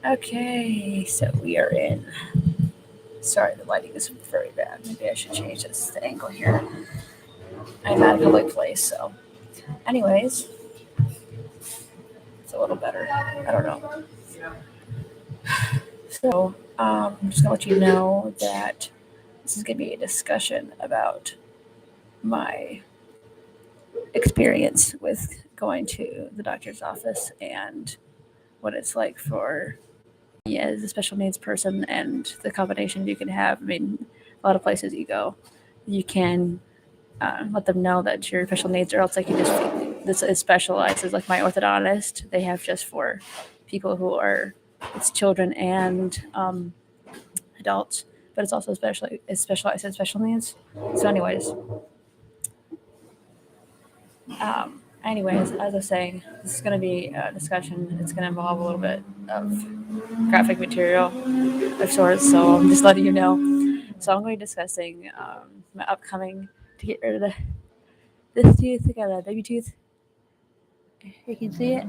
Okay, so we are in. Sorry, the lighting is very bad. Maybe I should change the angle here. I'm at a public place, so. Anyways, it's a little better. I don't know. So, I'm just gonna let you know that this is gonna be a discussion about my experience with going to the doctor's office and what it's like for me as a special needs person and the combination you can have. I mean, a lot of places you go, you can let them know that your special needs, or else like you just this is specialized. As like my orthodontist, they have just for people who are it's children and adults, but it's also especially it's specialized in special needs. So, um, anyways, as I was saying, this is going to be a discussion. It's going to involve a little bit of graphic material of sorts. So I'm just letting you know. So I'm going to be discussing my upcoming to get rid of this tooth. I got a baby tooth. You can see it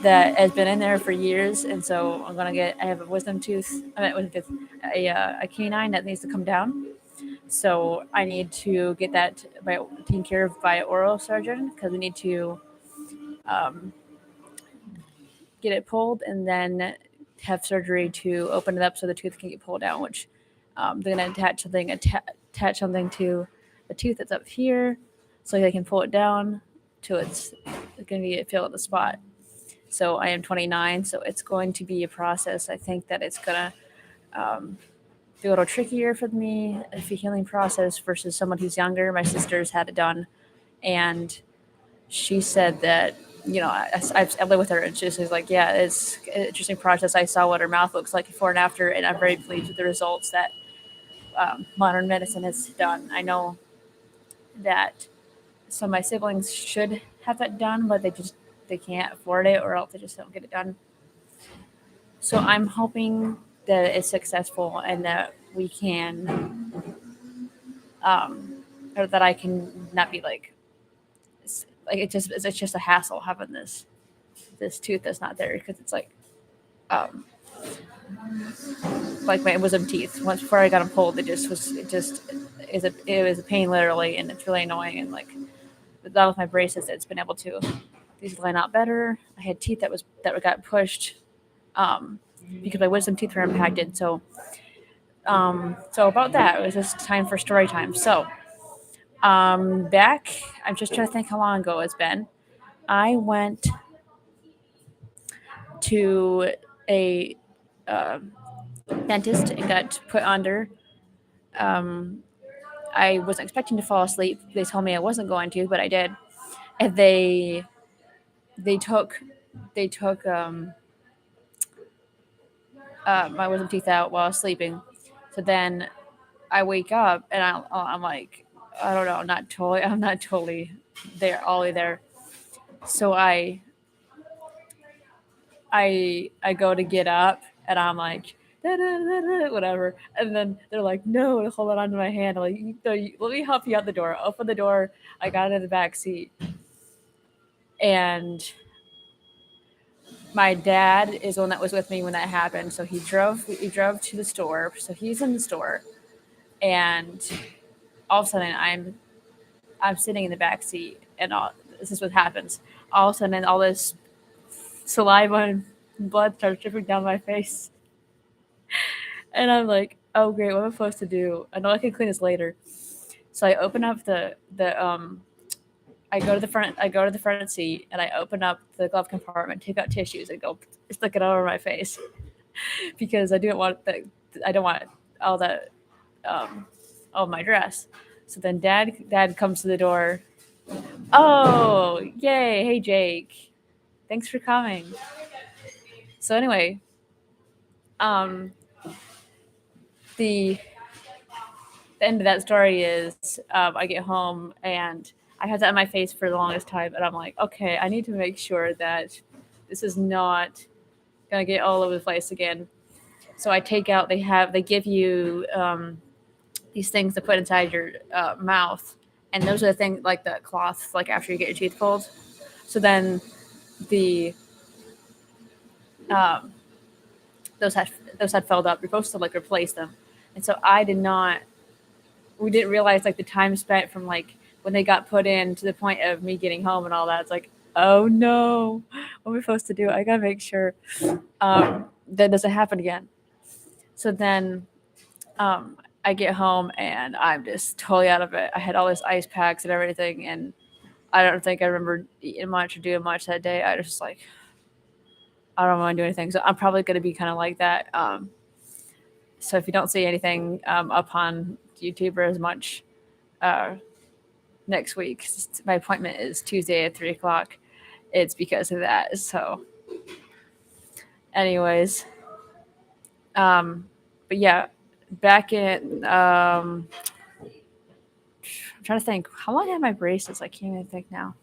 that has been in there for years, and so I'm gonna get. I have a wisdom tooth. I mean, wisdom tooth, a canine that needs to come down. So I need to get that taken care of by an oral surgeon because we need to um, get it pulled and then have surgery to open it up so the tooth can get pulled out. Which they're gonna attach something to the tooth that's up here, so they can pull it down to it's going to be fill the spot. So I am 29, so it's going to be a process. I think that it's gonna be a little trickier for me, a healing process versus someone who's younger. My sister's had it done, and she said that I lived with her, and she was like, "Yeah, it's an interesting process. I saw what her mouth looks like before and after, and I'm very pleased with the results that modern medicine has done. I know that some of my siblings should have that done, but they can't afford it, or else they just don't get it done. So I'm hoping that it's successful and that we can, um, or that I can not be like it's just a hassle having this tooth that's not there because it's um, like my wisdom teeth. Once before I got them pulled, it was a pain literally, and it's really annoying. And like with all of my braces, it's been able to these line out better. I had teeth that got pushed um, because my wisdom teeth were impacted. So about that, it was just time for story time. So back, I'm just trying to think how long ago it's been. I went to a uh, dentist and got put under. Um, I wasn't expecting to fall asleep. They told me I wasn't going to, but I did. And they took they took my wisdom teeth out while I was sleeping. So then I wake up and I'm like, I don't know, I'm not totally there, all there. So I go to get up and I'm like, "Da, da, da, da," whatever. And then they're like, no, hold on to my hand. I'm like, let me help you out the door. Open the door. I got in the back seat. And my dad is the one that was with me when that happened. So he drove to the store. So he's in the store. And all of a sudden I'm sitting in the back seat, and this is what happens. All of a sudden, all this saliva and blood starts dripping down my face, and I'm like, "Oh great, what am I supposed to do? I know I can clean this later." So I open up the. I go to the front. I go to the front seat, and I open up the glove compartment, take out tissues, and go stick it all over my face because I don't want all that all my dress. So then dad comes to the door. Oh, yay. Hey, Jake. Thanks for coming. So, anyway, um, the, the end of that story is I get home and I had that in my face for the longest time. And I'm like, okay, I need to make sure that this is not going to get all over the place again. So I take out, they give you these things to put inside your mouth. And those are the things like the cloths, like after you get your teeth pulled. So then the um, those had filled up. You're supposed to like replace them, and so we didn't realize like the time spent from like when they got put in to the point of me getting home and all that. It's like, oh no, what am I supposed to do? I gotta make sure that doesn't happen again. So then I get home and I'm just totally out of it. I had all this ice packs and everything, and I don't think I remember eating much or doing much that day. I just like I don't want to do anything. So I'm probably going to be kind of like that. So if you don't see anything up on YouTube or as much uh, next week, my appointment is Tuesday at 3 o'clock. It's because of that. So, anyways, but yeah, back in I'm trying to think how long I had my braces. I can't even think now.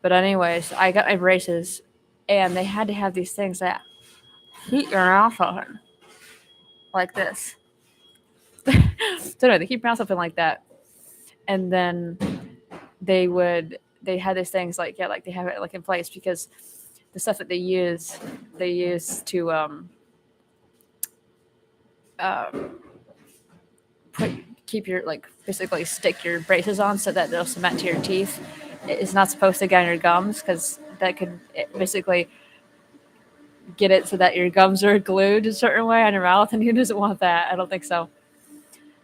But anyways, I got my braces, and they had to have these things that heat your mouth open like this. So anyway, they keep your mouth open like that, and then they had these things like yeah, like they have it like in place because the stuff that they use to uh, put keep your like basically stick your braces on so that they'll cement to your teeth. It's not supposed to get on your gums because that could basically get it so that your gums are glued a certain way on your mouth, and who doesn't want that? I don't think so.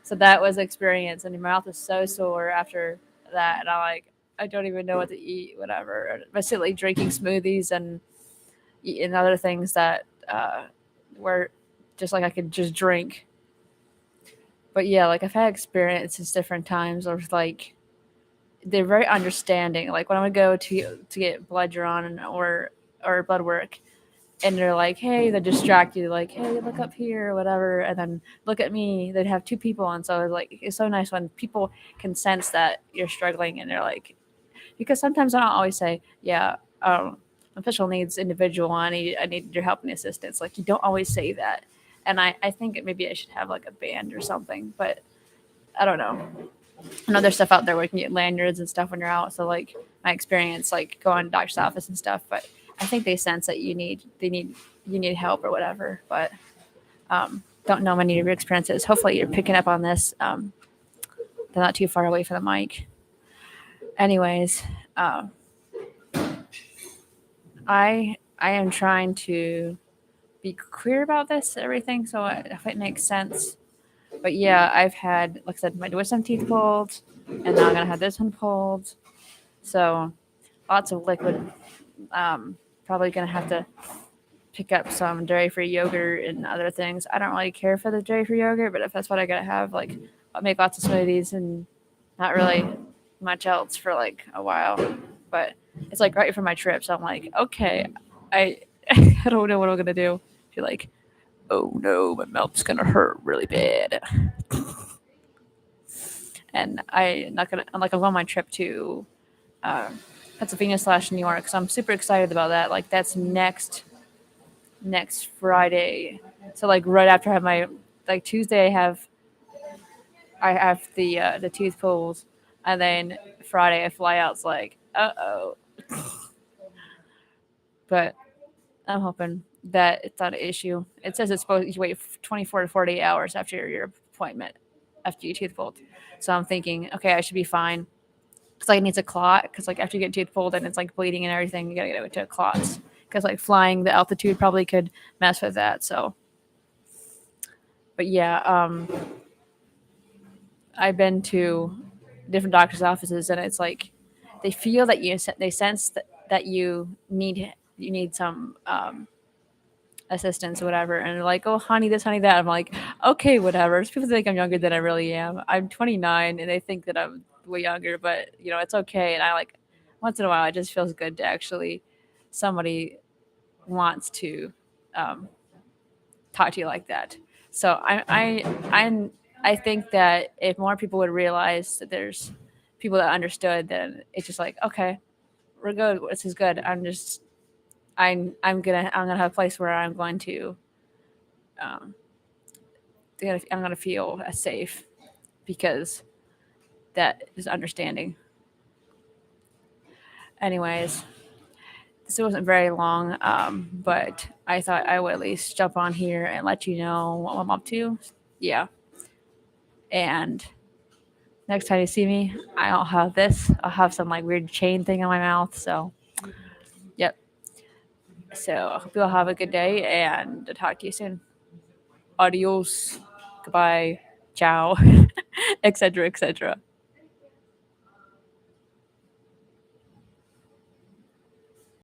So that was an experience, and your mouth is so sore after that, and I don't even know what to eat, whatever. Basically, drinking smoothies and eating other things that were just like I could just drink. But yeah, like I've had experiences different times of like they're very understanding. Like when I would go to get blood drawn or blood work, and they're like, "Hey," they distract you, like, "Hey, look up here," or whatever, and then look at me. They'd have two people, and so it's so nice when people can sense that you're struggling, and they're like, because sometimes I don't always say, "Yeah, official needs individual. I need your help and assistance." Like you don't always say that, and I think maybe I should have like a band or something, but I don't know. I know there's stuff out there where you can get lanyards and stuff when you're out. So like my experience, like going to doctor's office and stuff, but I think they sense that you need help or whatever. But don't know many of your experiences. Hopefully you're picking up on this. They're not too far away from the mic. Anyways, I am trying to be clear about this everything, so if it makes sense. But yeah, I've had, like I said, my wisdom teeth pulled, and now I'm gonna have this one pulled. So lots of liquid. Probably gonna have to pick up some dairy-free yogurt and other things. I don't really care for the dairy-free yogurt, but if that's what I gotta have, like I'll make lots of smoothies and not really much else for like a while. But it's like right for my trip, so I'm like, okay, I I don't know what I'm gonna do. I feel like, oh no, my mouth's gonna hurt really bad. And I'm like I'm on my trip to uh, Pennsylvania / New York, so I'm super excited about that. Like that's next Friday. So like right after I have my like Tuesday, I have the tooth pulls, and then Friday I fly out. It's like oh, but I'm hoping that it's not an issue. It says it's supposed to wait 24 to 48 hours after your appointment after you tooth pulled. So I'm thinking, okay, I should be fine. Because like it needs a clot. Because like after you get tooth pulled and it's like bleeding and everything, you gotta get it to clots. Because like flying the altitude probably could mess with that. So, but yeah, I've been to different doctors' offices, and it's like they feel that they sense that you need some assistance or whatever, and they're like, "Oh, honey, this, honey, that." I'm like, "Okay, whatever." It's people think I'm younger than I really am. I'm 29, and they think that I'm way younger, but it's okay. And I like once in a while, it just feels good to actually somebody wants to um, talk to you like that. So I think that if more people would realize that there's people that understood, then it's just like, okay, we're good. This is good. I'm gonna have a place where um, I'm gonna feel safe because that is understanding. Anyways, this wasn't very long, but I thought I would at least jump on here and let you know what I'm up to. Yeah. And next time you see me, I'll have this. I'll have some like weird chain thing on my mouth. So, yep. So I hope you all have a good day and I'll talk to you soon. Adios. Goodbye. Ciao. Etc. etc.